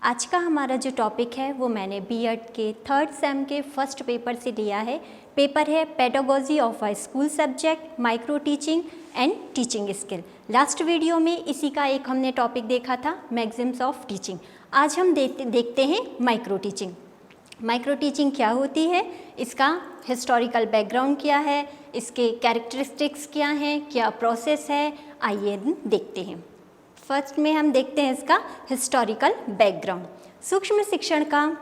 आज का हमारा जो टॉपिक है वो मैंने बीएड के थर्ड सेम के फर्स्ट पेपर से लिया है। पेपर है pedagogy of a school subject, micro teaching and teaching skill. Last video में इसी का एक हमने टॉपिक देखा था, मैक्सिम्स ऑफ टीचिंग। आज हम देखते हैं माइक्रो टीचिंग। माइक्रो टीचिंग क्या होती है, इसका हिस्टोरिकल बैकग्राउंड क्या है, इसके कैरेक्टरिस्टिक्स क्या हैं, क्या प्रोसेस है, आइए देखते हैं। फर्स्ट में हम देखते हैं इसका हिस्टोरिकल बैकग्राउंड। सूक्ष्म शिक्षण का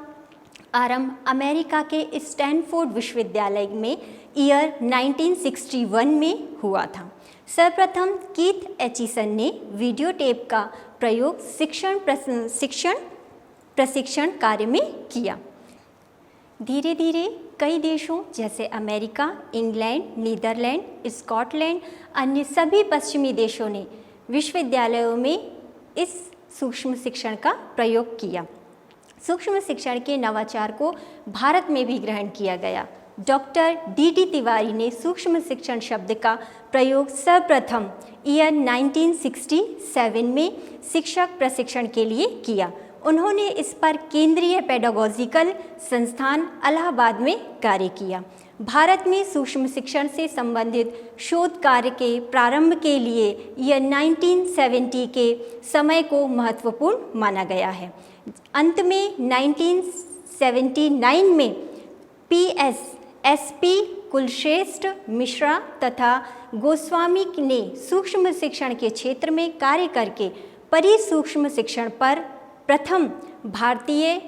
आरंभ अमेरिका के स्टैनफोर्ड विश्वविद्यालय में ईयर 1961 में हुआ था। सर्वप्रथम कीथ एचिसन ने वीडियो टेप का प्रयोग शिक्षण प्रशिक्षण कार्य में किया। धीरे धीरे कई देशों जैसे अमेरिका, इंग्लैंड, नीदरलैंड, स्कॉटलैंड, अन्य सभी पश्चिमी देशों ने विश्वविद्यालयों में इस सूक्ष्म शिक्षण का प्रयोग किया। सूक्ष्म शिक्षण के नवाचार को भारत में भी ग्रहण किया गया। डॉक्टर डी तिवारी ने सूक्ष्म शिक्षण शब्द का प्रयोग सर्वप्रथम ईयर 1967 में शिक्षक प्रशिक्षण के लिए किया। उन्होंने इस पर केंद्रीय पेडागोजिकल संस्थान इलाहाबाद में कार्य किया। भारत में सूक्ष्म शिक्षण से संबंधित शोध कार्य के प्रारंभ के लिए ईयर 1970 के समय को महत्वपूर्ण माना गया है। अंत में 1979 में एसपी कुलश्रेष्ठ, मिश्रा तथा गोस्वामी ने सूक्ष्म शिक्षण के क्षेत्र में कार्य करके परिसूक्ष्म शिक्षण पर प्रथम भारतीय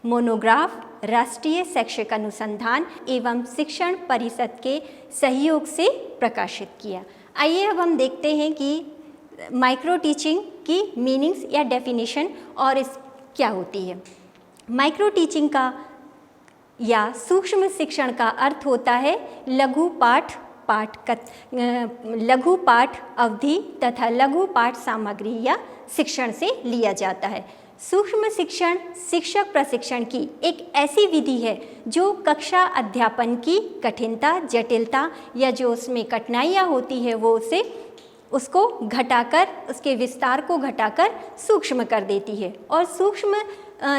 मोनोग्राफ राष्ट्रीय शैक्षिक अनुसंधान एवं शिक्षण परिषद के सहयोग से प्रकाशित किया। आइए अब हम देखते हैं कि माइक्रो टीचिंग की मीनिंग्स या डेफिनेशन और इस क्या होती है। माइक्रो टीचिंग का या सूक्ष्म शिक्षण का अर्थ होता है लघु पाठ अवधि तथा लघु पाठ सामग्री या शिक्षण से लिया जाता है। सूक्ष्म शिक्षण शिक्षक प्रशिक्षण की एक ऐसी विधि है जो कक्षा अध्यापन की कठिनता, जटिलता या जो उसमें कठिनाइयाँ होती है वो उसको घटाकर, उसके विस्तार को घटाकर सूक्ष्म कर देती है और सूक्ष्म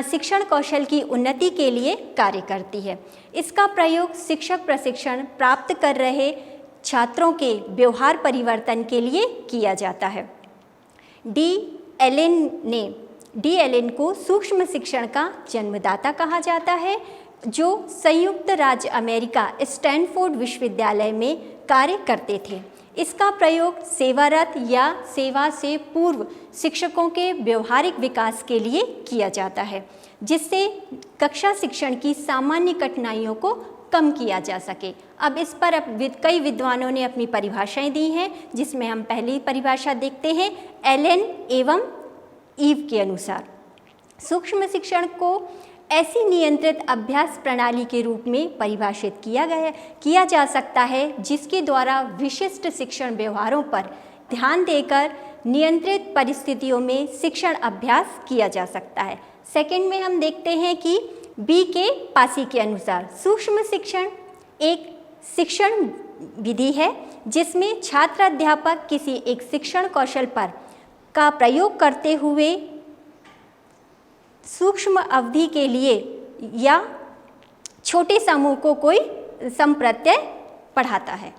शिक्षण कौशल की उन्नति के लिए कार्य करती है। इसका प्रयोग शिक्षक प्रशिक्षण प्राप्त कर रहे छात्रों के व्यवहार परिवर्तन के लिए किया जाता है। डी एलेन को सूक्ष्म शिक्षण का जन्मदाता कहा जाता है, जो संयुक्त राज्य अमेरिका स्टैनफोर्ड विश्वविद्यालय में कार्य करते थे। इसका प्रयोग सेवारत या सेवा से पूर्व शिक्षकों के व्यवहारिक विकास के लिए किया जाता है, जिससे कक्षा शिक्षण की सामान्य कठिनाइयों को कम किया जा सके। अब इस पर कई विद्वानों ने अपनी परिभाषाएं दी हैं, जिसमें हम पहली परिभाषा देखते हैं एलेन एवं ईव के अनुसार। सूक्ष्म शिक्षण को ऐसी नियंत्रित अभ्यास प्रणाली के रूप में परिभाषित किया जा सकता है जिसके द्वारा विशिष्ट शिक्षण व्यवहारों पर ध्यान देकर नियंत्रित परिस्थितियों में शिक्षण अभ्यास किया जा सकता है। सेकंड में हम देखते हैं कि बी के पासी के अनुसार सूक्ष्म शिक्षण एक शिक्षण विधि है जिसमें छात्र अध्यापक किसी एक शिक्षण कौशल पर का प्रयोग करते हुए सूक्ष्म अवधि के लिए या छोटे समूह को कोई संप्रत्यय पढ़ाता है।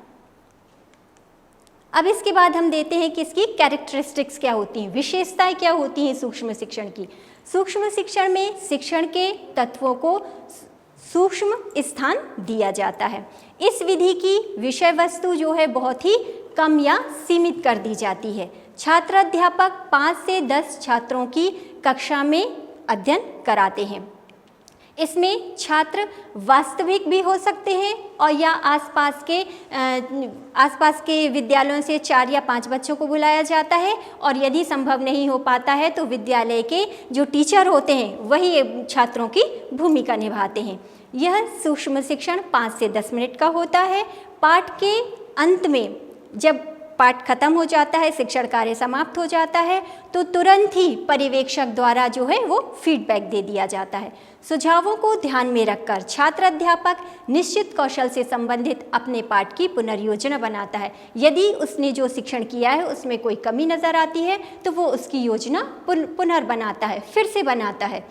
अब इसके बाद हम देते हैं कि इसकी कैरेक्टरिस्टिक्स क्या होती हैं, विशेषताएं क्या होती हैं सूक्ष्म शिक्षण की। सूक्ष्म शिक्षण में शिक्षण के तत्वों को सूक्ष्म स्थान दिया जाता है। इस विधि की विषय वस्तु जो है बहुत ही कम या सीमित कर दी जाती है। छात्र अध्यापक 5 से 10 छात्रों की कक्षा में अध्ययन कराते हैं। इसमें छात्र वास्तविक भी हो सकते हैं और या आसपास के विद्यालयों से 4 या 5 बच्चों को बुलाया जाता है, और यदि संभव नहीं हो पाता है तो विद्यालय के जो टीचर होते हैं वही छात्रों की भूमिका निभाते हैं। यह सूक्ष्म शिक्षण 5 से 10 मिनट का होता है। पाठ के अंत में जब पाठ खत्म हो जाता है, शिक्षण कार्य समाप्त हो जाता है, तो तुरंत ही पर्यवेक्षक द्वारा जो है वो फीडबैक दे दिया जाता है। सुझावों को ध्यान में रखकर छात्र अध्यापक निश्चित कौशल से संबंधित अपने पाठ की पुनर्योजना बनाता है। यदि उसने जो शिक्षण किया है उसमें कोई कमी नज़र आती है तो वो उसकी योजना पुनर्बनाता है, फिर से बनाता है।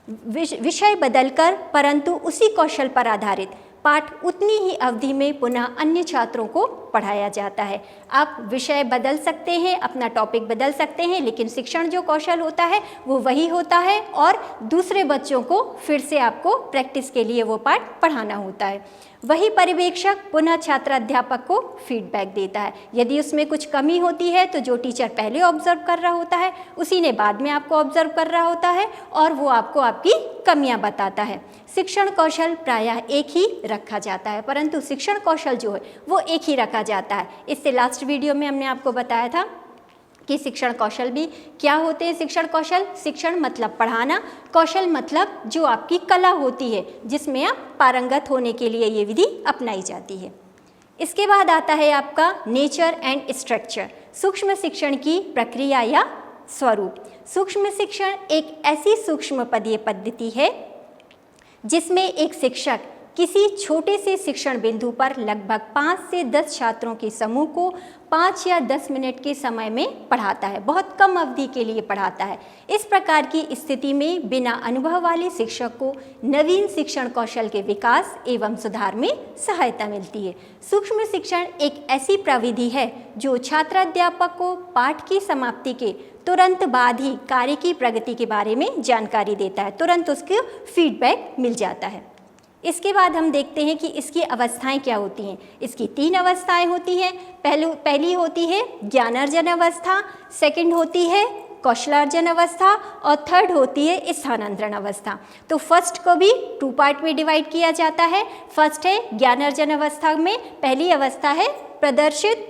विषय बदलकर परंतु उसी कौशल पर आधारित पाठ उतनी ही अवधि में पुनः अन्य छात्रों को पढ़ाया जाता है। आप विषय बदल सकते हैं, अपना टॉपिक बदल सकते हैं, लेकिन शिक्षण जो कौशल होता है वो वही होता है और दूसरे बच्चों को फिर से आपको प्रैक्टिस के लिए वो पाठ पढ़ाना होता है। वही पर्यवेक्षक पुनः छात्र अध्यापक को फीडबैक देता है। यदि उसमें कुछ कमी होती है तो जो टीचर पहले ऑब्जर्व कर रहा होता है उसी ने बाद में आपको ऑब्जर्व कर रहा होता है और वो आपको आपकी कमियां बताता है। शिक्षण कौशल प्रायः एक ही रखा जाता है, परंतु शिक्षण कौशल जो है वो एक ही रखा जाता है। इससे लास्ट वीडियो में हमने आपको बताया था कि शिक्षण कौशल भी क्या होते हैं। शिक्षण कौशल, शिक्षण मतलब पढ़ाना, कौशल मतलब जो आपकी कला होती है जिसमें आप पारंगत होने के लिए ये विधि अपनाई जाती है। इसके बाद आता है आपका नेचर एंड स्ट्रक्चर, सूक्ष्म शिक्षण की प्रक्रिया या स्वरूप। सूक्ष्म शिक्षण एक ऐसी सूक्ष्म पदीय पद्धति है जिसमें एक शिक्षक किसी छोटे से शिक्षण बिंदु पर लगभग 5 से 10 छात्रों के समूह को 5 या 10 मिनट के समय में पढ़ाता है, बहुत कम अवधि के लिए पढ़ाता है। इस प्रकार की स्थिति में बिना अनुभव वाले शिक्षक को नवीन शिक्षण कौशल के विकास एवं सुधार में सहायता मिलती है। सूक्ष्म शिक्षण एक ऐसी प्रविधि है जो छात्र अध्यापक को पाठ की समाप्ति के तुरंत बाद ही कार्य की प्रगति के बारे में जानकारी देता है, तुरंत उसको फीडबैक मिल जाता है। इसके बाद हम देखते हैं कि इसकी अवस्थाएं क्या होती हैं। इसकी 3 अवस्थाएं होती हैं। पहली होती है ज्ञानार्जन अवस्था, सेकंड होती है कौशलार्जन अवस्था और थर्ड होती है स्थानांतरण अवस्था। तो फर्स्ट को भी 2 पार्ट में डिवाइड किया जाता है। फर्स्ट है ज्ञानार्जन अवस्था में पहली अवस्था है प्रदर्शित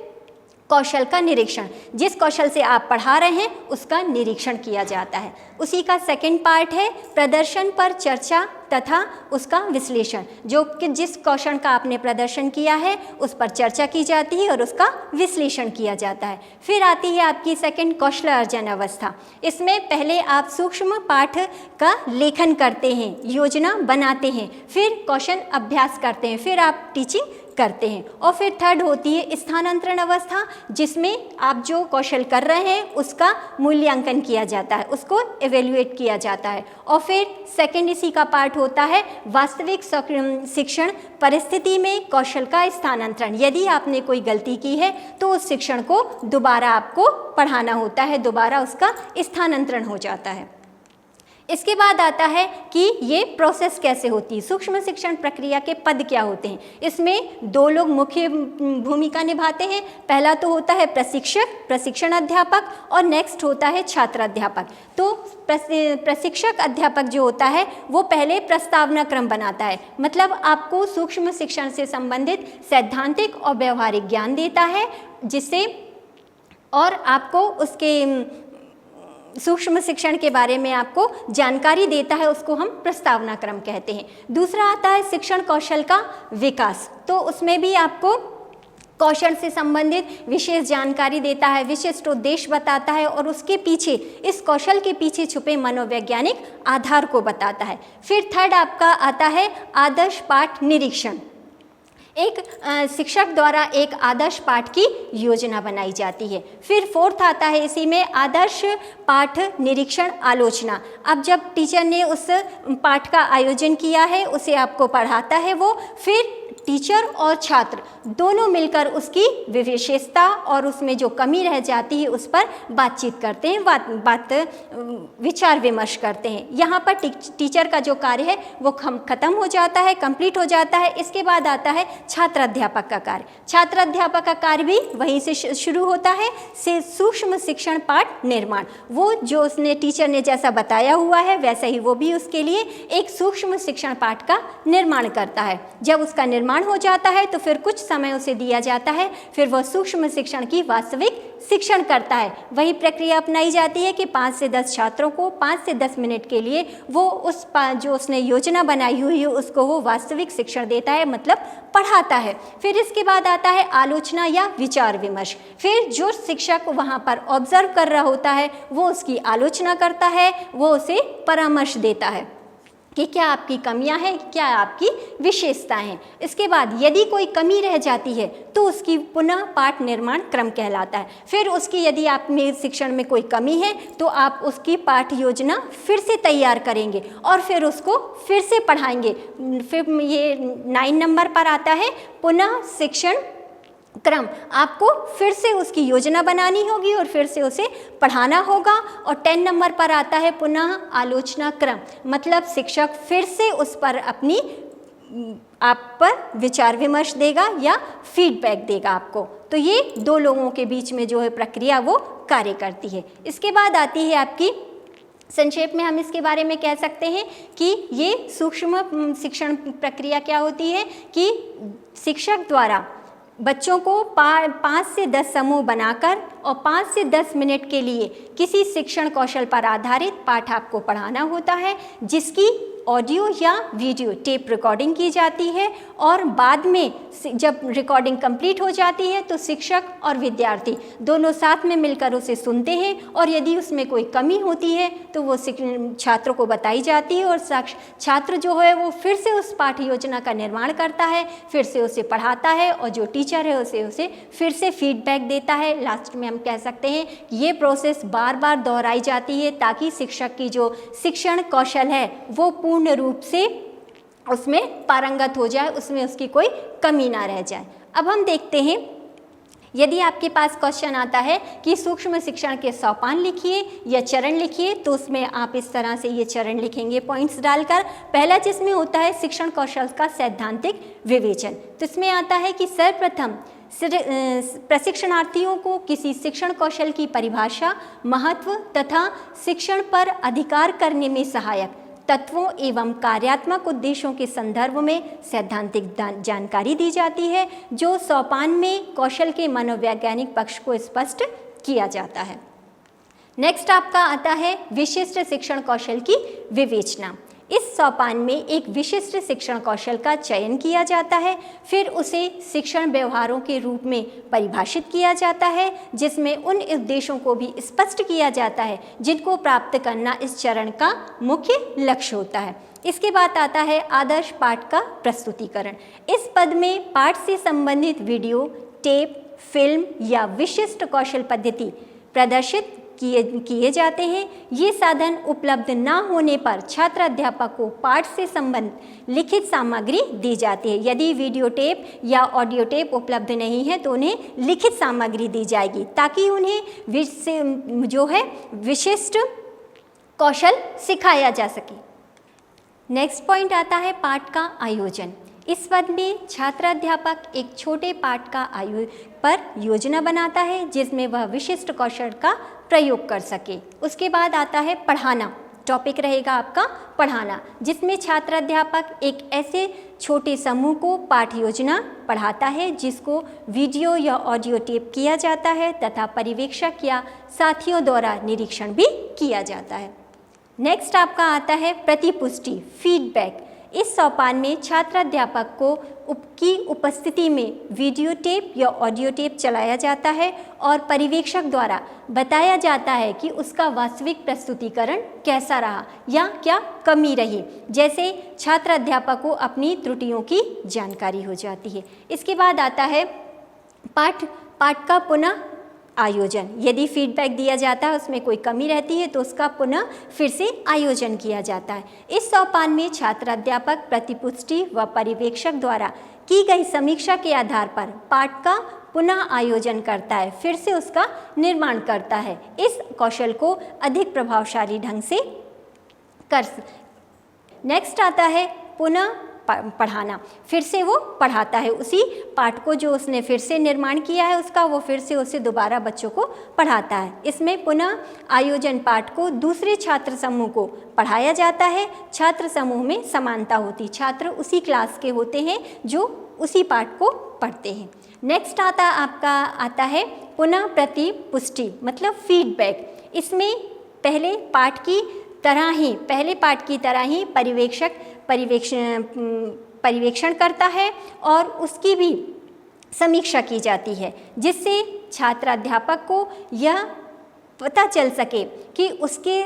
कौशल का निरीक्षण, जिस कौशल से आप पढ़ा रहे हैं उसका निरीक्षण किया जाता है। उसी का सेकंड पार्ट है प्रदर्शन पर चर्चा तथा उसका विश्लेषण, जो कि जिस कौशल का आपने प्रदर्शन किया है उस पर चर्चा की जाती है और उसका विश्लेषण किया जाता है। फिर आती है आपकी सेकंड कौशलार्जन अवस्था। इसमें पहले आप सूक्ष्म पाठ का लेखन करते हैं, योजना बनाते हैं, फिर कौशल अभ्यास करते हैं, फिर आप टीचिंग करते हैं। और फिर थर्ड होती है स्थानांतरण अवस्था, जिसमें आप जो कौशल कर रहे हैं उसका मूल्यांकन किया जाता है, उसको एवेल्युएट किया जाता है। और फिर सेकंड इसी का पार्ट होता है वास्तविक शिक्षण परिस्थिति में कौशल का स्थानांतरण। यदि आपने कोई गलती की है तो उस शिक्षण को दोबारा आपको पढ़ाना होता है, दोबारा उसका स्थानांतरण हो जाता है। इसके बाद आता है कि ये प्रोसेस कैसे होती है, सूक्ष्म शिक्षण प्रक्रिया के पद क्या होते हैं। इसमें 2 लोग मुख्य भूमिका निभाते हैं। पहला तो होता है प्रशिक्षक, प्रशिक्षण अध्यापक, और नेक्स्ट होता है छात्र अध्यापक। तो प्रशिक्षक अध्यापक जो होता है वो पहले प्रस्तावना क्रम बनाता है, मतलब आपको सूक्ष्म शिक्षण से संबंधित सैद्धांतिक और व्यवहारिक ज्ञान देता है, जिससे और आपको उसके सूक्ष्म शिक्षण के बारे में आपको जानकारी देता है, उसको हम प्रस्तावना क्रम कहते हैं। दूसरा आता है शिक्षण कौशल का विकास। तो उसमें भी आपको कौशल से संबंधित विशेष जानकारी देता है, विशिष्ट उद्देश्य बताता है और उसके पीछे, इस कौशल के पीछे छुपे मनोवैज्ञानिक आधार को बताता है। फिर थर्ड आपका आता है आदर्श पाठ निरीक्षण। एक शिक्षक द्वारा एक आदर्श पाठ की योजना बनाई जाती है। फिर फोर्थ आता है इसी में आदर्श पाठ निरीक्षण आलोचना। अब जब टीचर ने उस पाठ का आयोजन किया है, उसे आपको पढ़ाता है वो, फिर टीचर और छात्र दोनों मिलकर उसकी विशेषता और उसमें जो कमी रह जाती है उस पर बातचीत करते हैं, विचार विमर्श करते हैं। यहाँ पर टीचर का जो कार्य है वो खत्म हो जाता है, कंप्लीट हो जाता है। इसके बाद आता है छात्र अध्यापक का कार्य। छात्र अध्यापक का कार्य भी वहीं से शुरू होता है, से सूक्ष्म शिक्षण पाठ निर्माण। वो जो उसने टीचर ने जैसा बताया हुआ है वैसा ही वो भी उसके लिए एक सूक्ष्म शिक्षण पाठ का निर्माण करता है। जब उसका निर्माण निर्माण हो जाता है तो फिर कुछ समय उसे दिया जाता है, फिर वह सूक्ष्म शिक्षण की वास्तविक शिक्षण करता है। वही प्रक्रिया अपनाई जाती है कि 5 से 10 छात्रों को 5 से 10 मिनट के लिए वो जो उसने योजना बनाई हुई है उसको वो वास्तविक शिक्षण देता है, मतलब पढ़ाता है। फिर इसके बाद आता है आलोचना या विचार विमर्श। फिर जो शिक्षक वहाँ पर ऑब्जर्व कर रहा होता है वो उसकी आलोचना करता है, वो उसे परामर्श देता है कि क्या आपकी कमियां हैं, क्या आपकी विशेषताएं हैं। इसके बाद यदि कोई कमी रह जाती है तो उसकी पुनः पाठ निर्माण क्रम कहलाता है। फिर उसकी यदि आप में शिक्षण में कोई कमी है तो आप उसकी पाठ योजना फिर से तैयार करेंगे और फिर उसको फिर से पढ़ाएंगे। फिर ये 9 नंबर पर आता है पुनः शिक्षण क्रम। आपको फिर से उसकी योजना बनानी होगी और फिर से उसे पढ़ाना होगा। और 10 नंबर पर आता है पुनः आलोचना क्रम, मतलब शिक्षक फिर से उस पर अपनी आप पर विचार विमर्श देगा या फीडबैक देगा आपको। तो ये 2 लोगों के बीच में जो है प्रक्रिया वो कार्य करती है। इसके बाद आती है आपकी, संक्षेप में हम इसके बारे में कह सकते हैं कि ये सूक्ष्म शिक्षण प्रक्रिया क्या होती है कि शिक्षक द्वारा बच्चों को 5 से 10 समूह बनाकर और 5 से 10 मिनट के लिए किसी शिक्षण कौशल पर आधारित पाठ आपको पढ़ाना होता है, जिसकी ऑडियो या वीडियो टेप रिकॉर्डिंग की जाती है और बाद में जब रिकॉर्डिंग कंप्लीट हो जाती है तो शिक्षक और विद्यार्थी दोनों साथ में मिलकर उसे सुनते हैं और यदि उसमें कोई कमी होती है तो वो छात्रों को बताई जाती है और छात्र जो है वो फिर से उस पाठ योजना का निर्माण करता है, फिर से उसे पढ़ाता है और जो टीचर है उसे फिर से फीडबैक देता है। लास्ट में हम कह सकते हैं कि ये प्रोसेस बार बार दोहराई जाती है ताकि शिक्षक की जो शिक्षण कौशल है वो पूर्ण रूप से उसमें पारंगत हो जाए, उसमें उसकी कोई कमी ना रह जाए। अब हम देखते हैं, यदि आपके पास क्वेश्चन आता है कि सूक्ष्म शिक्षण के सोपान लिखिए या चरण लिखिए, तो उसमें आप इस तरह से ये चरण लिखेंगे पॉइंट्स डालकर। पहला जिसमें होता है शिक्षण कौशल का सैद्धांतिक विवेचन, तो इसमें आता है कि सर्वप्रथम प्रशिक्षणार्थियों को किसी शिक्षण कौशल की परिभाषा, महत्व तथा शिक्षण पर अधिकार करने में सहायक तत्वों एवं कार्यात्मक उद्देश्यों के संदर्भ में सैद्धांतिक जानकारी दी जाती है, जो सोपान में कौशल के मनोवैज्ञानिक पक्ष को स्पष्ट किया जाता है। नेक्स्ट आपका आता है विशिष्ट शिक्षण कौशल की विवेचना। इस सोपान में एक विशिष्ट शिक्षण कौशल का चयन किया जाता है, फिर उसे शिक्षण व्यवहारों के रूप में परिभाषित किया जाता है, जिसमें उन उद्देश्यों को भी स्पष्ट किया जाता है जिनको प्राप्त करना इस चरण का मुख्य लक्ष्य होता है। इसके बाद आता है आदर्श पाठ का प्रस्तुतिकरण। इस पद में पाठ से संबंधित वीडियो, टेप, फिल्म या विशिष्ट कौशल पद्धति प्रदर्शित किए जाते हैं। ये साधन उपलब्ध न होने पर छात्र अध्यापक को पाठ से संबंधित लिखित सामग्री दी जाती है। यदि वीडियो टेप या ऑडियो टेप उपलब्ध नहीं है तो उन्हें लिखित सामग्री दी जाएगी ताकि उन्हें जो है विशिष्ट कौशल सिखाया जा सके। नेक्स्ट पॉइंट आता है पाठ का आयोजन। इस पद में छात्र अध्यापक एक छोटे पाठ का पर योजना बनाता है जिसमें वह विशिष्ट कौशल का प्रयोग कर सके। उसके बाद आता है पढ़ाना। टॉपिक रहेगा आपका पढ़ाना, जिसमें छात्र अध्यापक एक ऐसे छोटे समूह को पाठ योजना पढ़ाता है जिसको वीडियो या ऑडियो टेप किया जाता है तथा परिवेक्षक या साथियों द्वारा निरीक्षण भी किया जाता है। नेक्स्ट आपका आता है प्रतिपुष्टि, फीडबैक। इस सोपान में छात्र अध्यापक को की उपस्थिति में वीडियो टेप या ऑडियो टेप चलाया जाता है और पर्यवेक्षक द्वारा बताया जाता है कि उसका वास्तविक प्रस्तुतिकरण कैसा रहा या क्या कमी रही। जैसे छात्र अध्यापक को अपनी त्रुटियों की जानकारी हो जाती है। इसके बाद आता है पाठ का पुनः आयोजन। यदि फीडबैक दिया जाता है उसमें कोई कमी रहती है तो उसका पुनः फिर से आयोजन किया जाता है। इस सोपान में छात्र अध्यापक प्रतिपुष्टि व पर्यवेक्षक द्वारा की गई समीक्षा के आधार पर पाठ का पुनः आयोजन करता है, फिर से उसका निर्माण करता है। इस कौशल को अधिक प्रभावशाली ढंग से नेक्स्ट आता है पुनः पढ़ाना। फिर से वो पढ़ाता है उसी पाठ को जो उसने फिर से निर्माण किया है उसका, वो फिर से उसे दोबारा बच्चों को पढ़ाता है। इसमें पुनः आयोजन पाठ को दूसरे छात्र समूह को पढ़ाया जाता है। छात्र समूह में समानता होती, छात्र उसी क्लास के होते हैं जो उसी पाठ को पढ़ते हैं। नेक्स्ट आता है पुनः प्रतिपुष्टि मतलब फीडबैक। इसमें पहले पाठ की तरह ही पर्यवेक्षण करता है और उसकी भी समीक्षा की जाती है, जिससे छात्र अध्यापक को यह पता चल सके कि उसने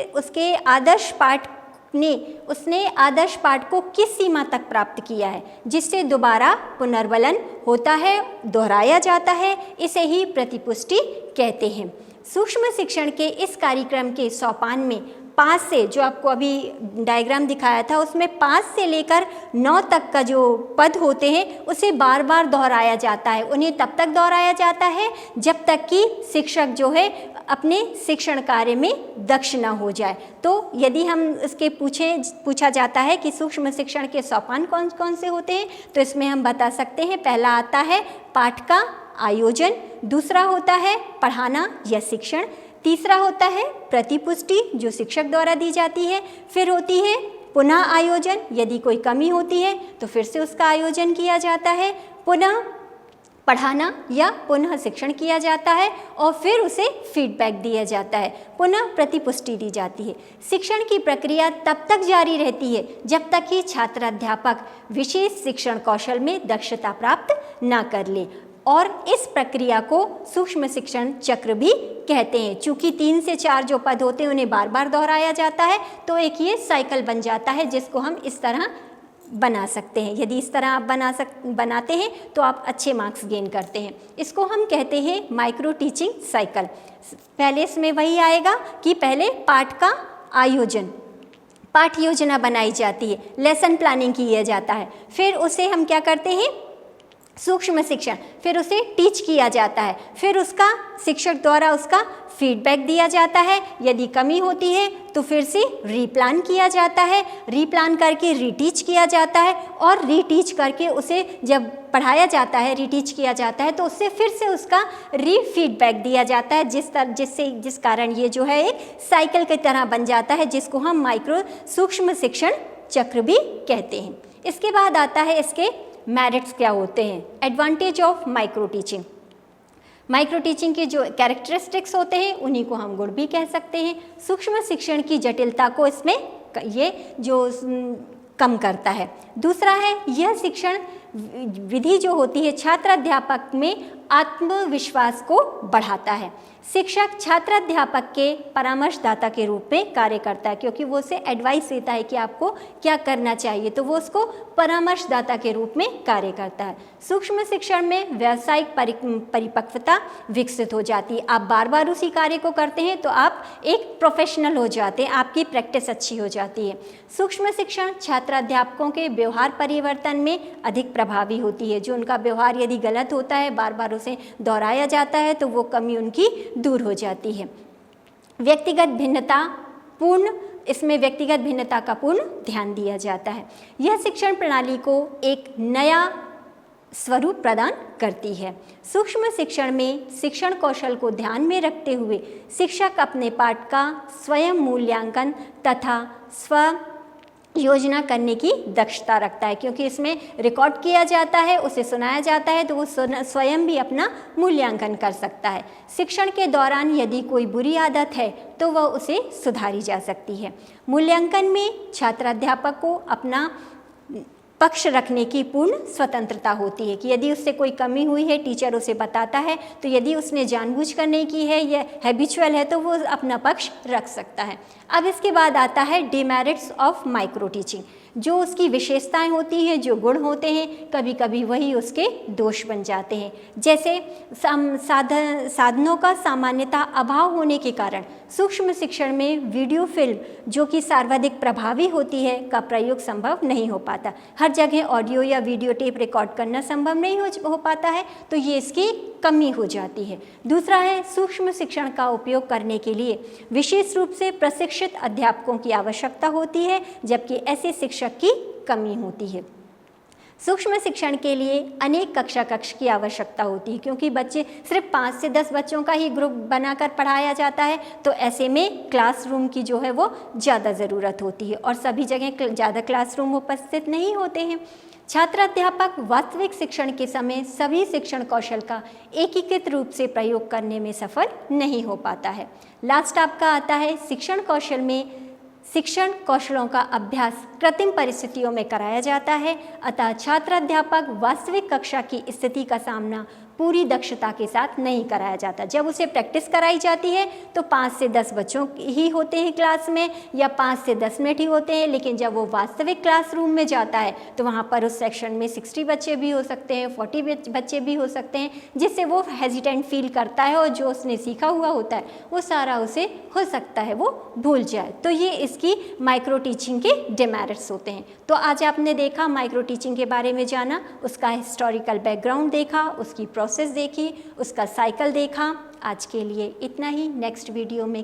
आदर्श पाठ को किस सीमा तक प्राप्त किया है, जिससे दोबारा पुनर्वलन होता है, दोहराया जाता है। इसे ही प्रतिपुष्टि कहते हैं। सूक्ष्म शिक्षण के इस कार्यक्रम के सोपान में 5 से, जो आपको अभी डायग्राम दिखाया था उसमें 5 से लेकर 9 तक का जो पद होते हैं उसे बार बार दोहराया जाता है। उन्हें तब तक दोहराया जाता है जब तक कि शिक्षक जो है अपने शिक्षण कार्य में दक्ष न हो जाए। तो यदि हम इसके पूछा जाता है कि सूक्ष्म शिक्षण के सोपान कौन कौन से होते हैं, तो इसमें हम बता सकते हैं पहला आता है पाठ का आयोजन, दूसरा होता है पढ़ाना या शिक्षण, तीसरा होता है प्रतिपुष्टि जो शिक्षक द्वारा दी जाती है, फिर होती है पुनः आयोजन, यदि कोई कमी होती है तो फिर से उसका आयोजन किया जाता है, पुनः पढ़ाना या पुनः शिक्षण किया जाता है और फिर उसे फीडबैक दिया जाता है, पुनः प्रतिपुष्टि दी जाती है। शिक्षण की प्रक्रिया तब तक जारी रहती है जब तक कि छात्र अध्यापक विशेष शिक्षण कौशल में दक्षता प्राप्त ना कर ले, और इस प्रक्रिया को सूक्ष्म शिक्षण चक्र भी कहते हैं। चूँकि 3 से 4 जो पद होते हैं उन्हें बार बार दोहराया जाता है, तो एक ये साइकिल बन जाता है जिसको हम इस तरह बना सकते हैं। यदि इस तरह आप बनाते हैं तो आप अच्छे मार्क्स गेन करते हैं। इसको हम कहते हैं माइक्रो टीचिंग साइकिल। पहले इसमें वही आएगा कि पहले पाठ का आयोजन, पाठ योजना बनाई जाती है, लेसन प्लानिंग किया जाता है, फिर उसे हम क्या करते हैं सूक्ष्म शिक्षण, फिर उसे टीच किया जाता है, फिर उसका शिक्षक द्वारा उसका फीडबैक दिया जाता है। यदि कमी होती है तो फिर से रीप्लान किया जाता है, रीप्लान करके रीटीच किया जाता है, और रीटीच करके उसे जब पढ़ाया जाता है, रीटीच किया जाता है, तो उससे फिर से उसका रीफीडबैक दिया जाता है, जिस कारण ये जो है एक साइकिल की तरह बन जाता है, जिसको हम माइक्रो सूक्ष्म शिक्षण चक्र भी कहते हैं। इसके बाद आता है इसके मेरिट्स क्या होते हैं, advantage of micro teaching. Micro teaching के जो कैरेक्टरिस्टिक्स होते हैं उन्हीं को हम गुण भी कह सकते हैं। सूक्ष्म शिक्षण की जटिलता को इसमें ये जो कम करता है। दूसरा है यह शिक्षण विधि जो होती है छात्र अध्यापक में आत्मविश्वास को बढ़ाता है। शिक्षक छात्र अध्यापक के परामर्शदाता के रूप में कार्य करता है, क्योंकि वो उसे एडवाइस देता है कि आपको क्या करना चाहिए, तो वो उसको परामर्शदाता के रूप में कार्य करता है। सूक्ष्म शिक्षण में व्यावसायिक परिपक्वता विकसित हो जाती है। आप बार बार उसी कार्य को करते हैं तो आप एक प्रोफेशनल हो जाते हैं, आपकी प्रैक्टिस अच्छी हो जाती है। सूक्ष्म शिक्षण छात्र अध्यापकों के व्यवहार परिवर्तन में अधिक प्रभावी होती है। जो उनका व्यवहार यदि गलत होता है, बार बार उसे दोहराया जाता है, तो वो कमी उनकी दूर हो जाती है। इसमें व्यक्तिगत भिन्नता का पूर्ण ध्यान दिया जाता है। यह शिक्षण प्रणाली को एक नया स्वरूप प्रदान करती है। सूक्ष्म शिक्षण में शिक्षण कौशल को ध्यान में रखते हुए शिक्षक अपने पाठ का स्वयं मूल्यांकन तथा स्व योजना करने की दक्षता रखता है, क्योंकि इसमें रिकॉर्ड किया जाता है, उसे सुनाया जाता है, तो वो स्वयं भी अपना मूल्यांकन कर सकता है। शिक्षण के दौरान यदि कोई बुरी आदत है तो वह उसे सुधारी जा सकती है। मूल्यांकन में छात्र अध्यापक को अपना पक्ष रखने की पूर्ण स्वतंत्रता होती है कि यदि उससे कोई कमी हुई है, टीचर उसे बताता है, तो यदि उसने जानबूझकर नहीं की है या हैबिचुअल है तो वो अपना पक्ष रख सकता है। अब इसके बाद आता है डिमेरिट्स ऑफ माइक्रो टीचिंग। जो उसकी विशेषताएं होती हैं, जो गुण होते हैं, कभी कभी वही उसके दोष बन जाते हैं। जैसे साधनों का सामान्यतः अभाव होने के कारण सूक्ष्म शिक्षण में वीडियो फिल्म जो कि सर्वाधिक प्रभावी होती है का प्रयोग संभव नहीं हो पाता। हर जगह ऑडियो या वीडियो टेप रिकॉर्ड करना संभव नहीं हो पाता है, तो ये इसकी कमी हो जाती है। दूसरा है सूक्ष्म शिक्षण का उपयोग करने के लिए विशेष रूप से प्रशिक्षित अध्यापकों की आवश्यकता होती है, जबकि ऐसे शिक्षक की कमी होती है। सूक्ष्म शिक्षण के लिए अनेक कक्ष की आवश्यकता होती है, क्योंकि बच्चे सिर्फ 5 से 10 बच्चों का ही ग्रुप बनाकर पढ़ाया जाता है, तो ऐसे में क्लासरूम की जो है वो ज़्यादा ज़रूरत होती है, और सभी जगह ज़्यादा क्लासरूम उपस्थित नहीं होते हैं। छात्राध्यापक वास्तविक शिक्षण के समय सभी शिक्षण कौशल का एकीकृत रूप से प्रयोग करने में सफल नहीं हो पाता है। लास्ट आपका आता है शिक्षण कौशल में शिक्षण कौशलों का अभ्यास कृत्रिम परिस्थितियों में कराया जाता है, अतः छात्राध्यापक वास्तविक कक्षा की स्थिति का सामना पूरी दक्षता के साथ नहीं कराया जाता। जब उसे प्रैक्टिस कराई जाती है तो 5 से 10 बच्चों ही होते हैं क्लास में या 5 से 10 मिनट ही होते हैं, लेकिन जब वो वास्तविक क्लासरूम में जाता है तो वहाँ पर उस सेक्शन में 60 बच्चे भी हो सकते हैं, 40 बच्चे भी हो सकते हैं, जिससे वो हेजिटेंट फील करता है और जो उसने सीखा हुआ होता है वो सारा उसे हो सकता है वो भूल जाए। तो ये इसकी माइक्रो टीचिंग के डिमेरिट्स होते हैं। तो आज आपने देखा माइक्रो टीचिंग के बारे में जाना, उसका हिस्टोरिकल बैकग्राउंड देखा, उसकी प्रोसेस देखी, उसका साइकिल देखा। आज के लिए इतना ही। नेक्स्ट वीडियो में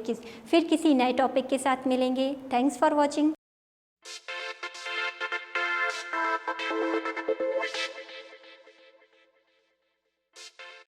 फिर किसी नए टॉपिक के साथ मिलेंगे। Thanks for watching.